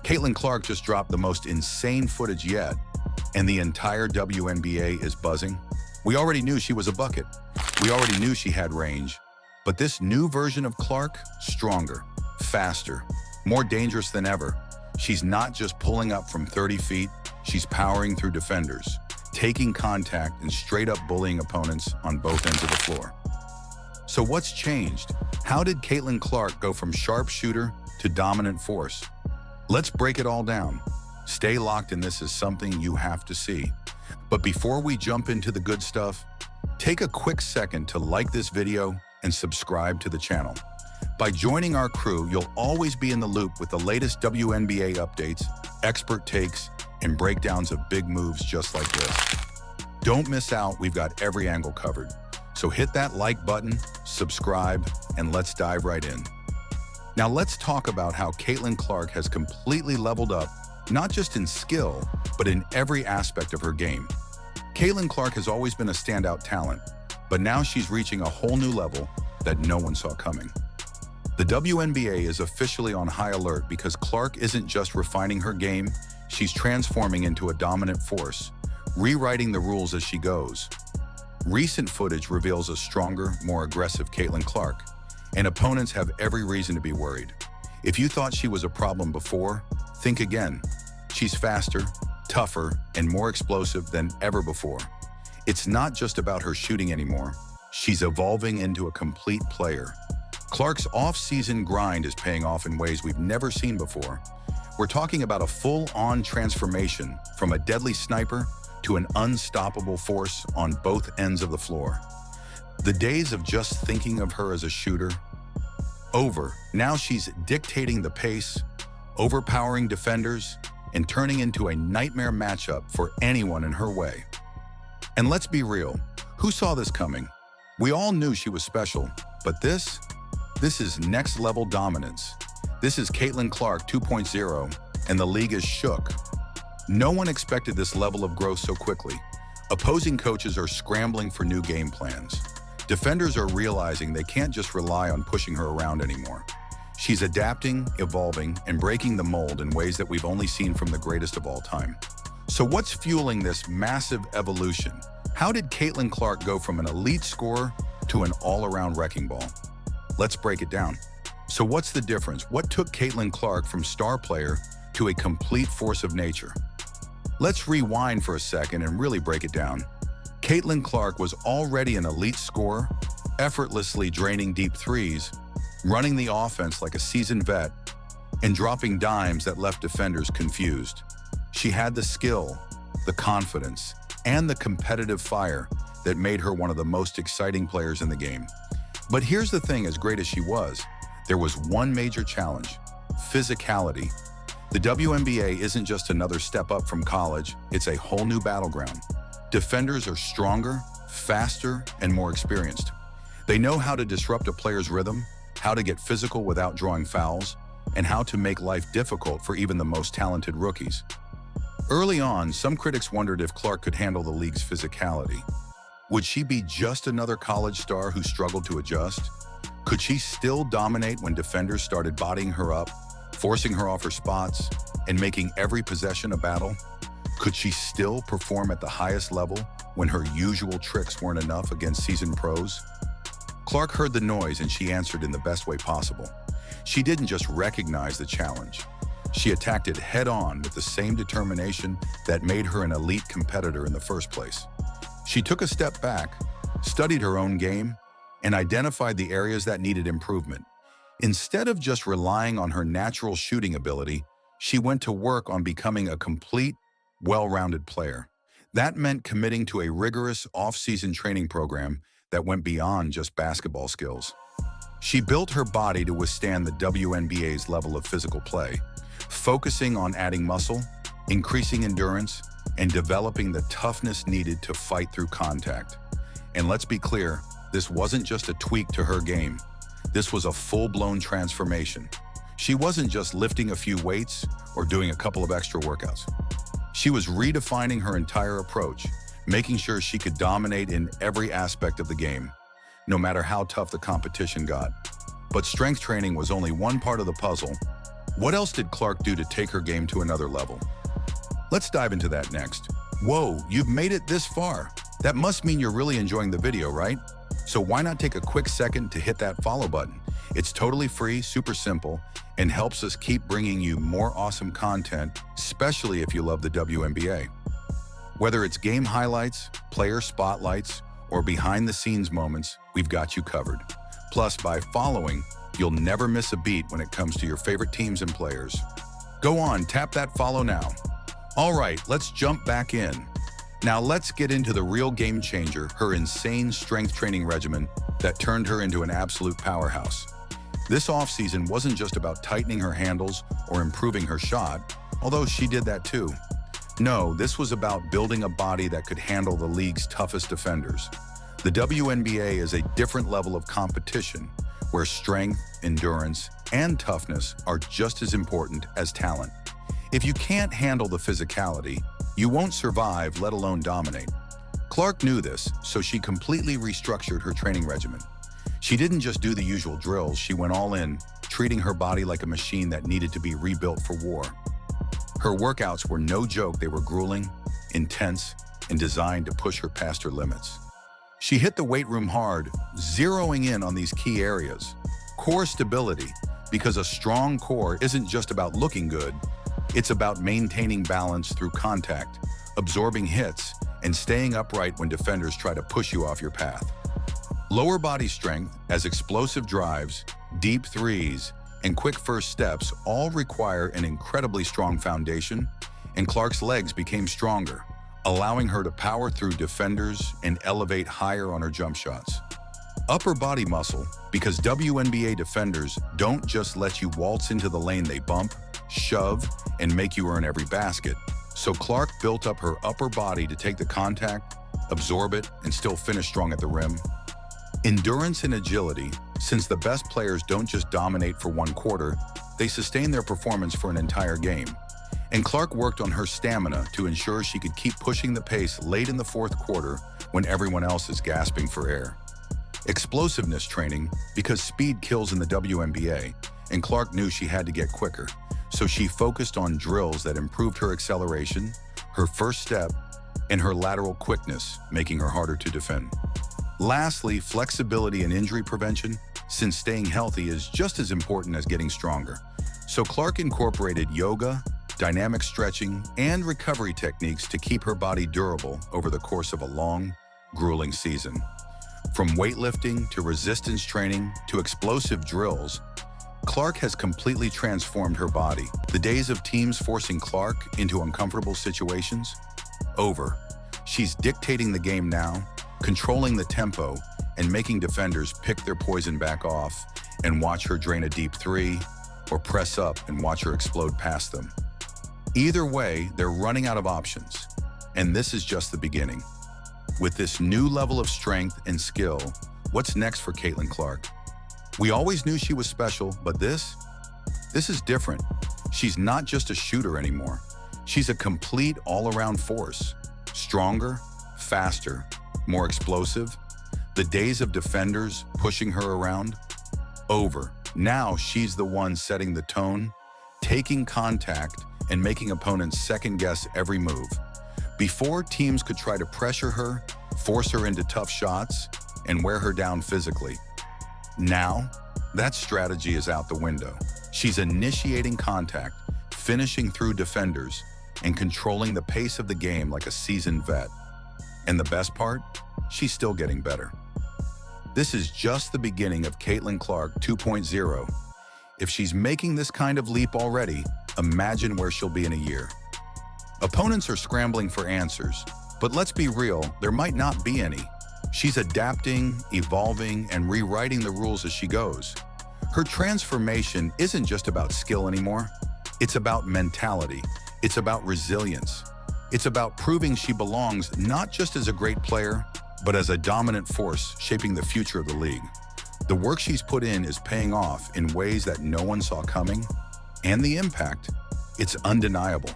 Caitlin Clark just dropped the most insane footage yet, and the entire WNBA is buzzing. We already knew she was a bucket. We already knew she had range. But this new version of Clark, stronger, faster, more dangerous than ever. She's not just pulling up from 30 feet, she's powering through defenders, taking contact and straight up bullying opponents on both ends of the floor. So what's changed? How did Caitlin Clark go from sharpshooter to dominant force? Let's break it all down. Stay locked, and this is something you have to see. But before we jump into the good stuff, take a quick second to like this video and subscribe to the channel. By joining our crew, you'll always be in the loop with the latest WNBA updates, expert takes, and breakdowns of big moves just like this. Don't miss out, we've got every angle covered. So hit that like button, subscribe, and let's dive right in. Now let's talk about how Caitlin Clark has completely leveled up, not just in skill, but in every aspect of her game. Caitlin Clark has always been a standout talent, but now she's reaching a whole new level that no one saw coming. The WNBA is officially on high alert because Clark isn't just refining her game, she's transforming into a dominant force, rewriting the rules as she goes. Recent footage reveals a stronger, more aggressive Caitlin Clark, and opponents have every reason to be worried. If you thought she was a problem before, think again. She's faster, tougher, and more explosive than ever before. It's not just about her shooting anymore. She's evolving into a complete player. Clark's off-season grind is paying off in ways we've never seen before. We're talking about a full-on transformation from a deadly sniper to an unstoppable force on both ends of the floor. The days of just thinking of her as a shooter, over. Now she's dictating the pace, overpowering defenders, and turning into a nightmare matchup for anyone in her way. And let's be real, who saw this coming? We all knew she was special, but this is next-level dominance. This is Caitlin Clark 2.0, and the league is shook. No one expected this level of growth so quickly. Opposing coaches are scrambling for new game plans. Defenders are realizing they can't just rely on pushing her around anymore. She's adapting, evolving, and breaking the mold in ways that we've only seen from the greatest of all time. So what's fueling this massive evolution? How did Caitlin Clark go from an elite scorer to an all-around wrecking ball? Let's break it down. So what's the difference? What took Caitlin Clark from star player to a complete force of nature? Let's rewind for a second and really break it down. Caitlin Clark was already an elite scorer, effortlessly draining deep threes, running the offense like a seasoned vet, and dropping dimes that left defenders confused. She had the skill, the confidence, and the competitive fire that made her one of the most exciting players in the game. But here's the thing, as great as she was, there was one major challenge: physicality. The WNBA isn't just another step up from college, it's a whole new battleground. Defenders are stronger, faster, and more experienced. They know how to disrupt a player's rhythm, how to get physical without drawing fouls, and how to make life difficult for even the most talented rookies. Early on, some critics wondered if Clark could handle the league's physicality. Would she be just another college star who struggled to adjust? Could she still dominate when defenders started bodying her up, forcing her off her spots, and making every possession a battle? Could she still perform at the highest level when her usual tricks weren't enough against seasoned pros? Clark heard the noise and she answered in the best way possible. She didn't just recognize the challenge. She attacked it head-on with the same determination that made her an elite competitor in the first place. She took a step back, studied her own game, and identified the areas that needed improvement. Instead of just relying on her natural shooting ability, she went to work on becoming a complete, well-rounded player. That meant committing to a rigorous off-season training program that went beyond just basketball skills. She built her body to withstand the WNBA's level of physical play, focusing on adding muscle, increasing endurance, and developing the toughness needed to fight through contact. And let's be clear, this wasn't just a tweak to her game. This was a full-blown transformation. She wasn't just lifting a few weights or doing a couple of extra workouts. She was redefining her entire approach, making sure she could dominate in every aspect of the game, no matter how tough the competition got. But strength training was only one part of the puzzle. What else did Clark do to take her game to another level? Let's dive into that next. Whoa, you've made it this far. That must mean you're really enjoying the video, right? So why not take a quick second to hit that follow button? It's totally free, super simple, and helps us keep bringing you more awesome content, especially if you love the WNBA. Whether it's game highlights, player spotlights, or behind-the-scenes moments, we've got you covered. Plus, by following, you'll never miss a beat when it comes to your favorite teams and players. Go on, tap that follow now. All right, let's jump back in. Now let's get into the real game changer, her insane strength training regimen that turned her into an absolute powerhouse. This offseason wasn't just about tightening her handles or improving her shot, although she did that too. No, this was about building a body that could handle the league's toughest defenders. The WNBA is a different level of competition, where strength, endurance, and toughness are just as important as talent. If you can't handle the physicality, you won't survive, let alone dominate. Clark knew this, so she completely restructured her training regimen. She didn't just do the usual drills, she went all in, treating her body like a machine that needed to be rebuilt for war. Her workouts were no joke, they were grueling, intense, and designed to push her past her limits. She hit the weight room hard, zeroing in on these key areas. Core stability, because a strong core isn't just about looking good, it's about maintaining balance through contact, absorbing hits, and staying upright when defenders try to push you off your path. Lower body strength, as explosive drives, deep threes, and quick first steps all require an incredibly strong foundation, and Clark's legs became stronger, allowing her to power through defenders and elevate higher on her jump shots. Upper body muscle, because WNBA defenders don't just let you waltz into the lane, they bump, shove, and make you earn every basket. So Clark built up her upper body to take the contact, absorb it, and still finish strong at the rim. Endurance and agility, since the best players don't just dominate for one quarter, they sustain their performance for an entire game. And Clark worked on her stamina to ensure she could keep pushing the pace late in the fourth quarter when everyone else is gasping for air. Explosiveness training, because speed kills in the WNBA, and Clark knew she had to get quicker. So she focused on drills that improved her acceleration, her first step, and her lateral quickness, making her harder to defend. Lastly, flexibility and injury prevention, since staying healthy is just as important as getting stronger. So Clark incorporated yoga, dynamic stretching, and recovery techniques to keep her body durable over the course of a long, grueling season. From weightlifting to resistance training to explosive drills, Clark has completely transformed her body. The days of teams forcing Clark into uncomfortable situations? Over. She's dictating the game now, controlling the tempo, and making defenders pick their poison back off and watch her drain a deep three, or press up and watch her explode past them. Either way, they're running out of options, and this is just the beginning. With this new level of strength and skill, what's next for Caitlin Clark? We always knew she was special, but this is different. She's not just a shooter anymore. She's a complete all-around force. Stronger, faster, more explosive. The days of defenders pushing her around? Over. Now she's the one setting the tone, taking contact, and making opponents second-guess every move. Before, teams could try to pressure her, force her into tough shots, and wear her down physically. Now, that strategy is out the window. She's initiating contact, finishing through defenders, and controlling the pace of the game like a seasoned vet. And the best part? She's still getting better. This is just the beginning of Caitlin Clark 2.0. If she's making this kind of leap already, imagine where she'll be in a year. Opponents are scrambling for answers, but let's be real, there might not be any. She's adapting, evolving, and rewriting the rules as she goes. Her transformation isn't just about skill anymore. It's about mentality. It's about resilience. It's about proving she belongs not just as a great player, but as a dominant force shaping the future of the league. The work she's put in is paying off in ways that no one saw coming, and the impact, it's undeniable.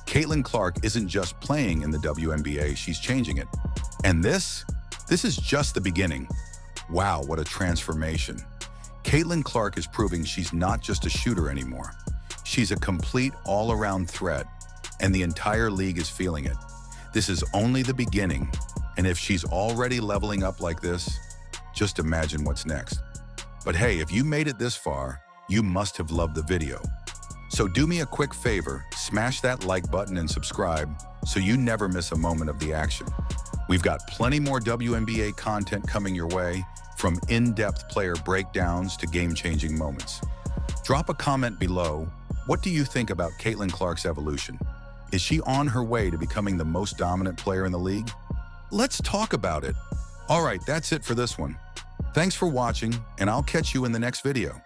Caitlin Clark isn't just playing in the WNBA, she's changing it. And this is just the beginning. Wow, what a transformation. Caitlin Clark is proving she's not just a shooter anymore. She's a complete all-around threat, and the entire league is feeling it. This is only the beginning, and if she's already leveling up like this, just imagine what's next. But hey, if you made it this far, you must have loved the video. So do me a quick favor, smash that like button and subscribe so you never miss a moment of the action. We've got plenty more WNBA content coming your way, from in-depth player breakdowns to game-changing moments. Drop a comment below. What do you think about Caitlin Clark's evolution? Is she on her way to becoming the most dominant player in the league? Let's talk about it. All right, that's it for this one. Thanks for watching, and I'll catch you in the next video.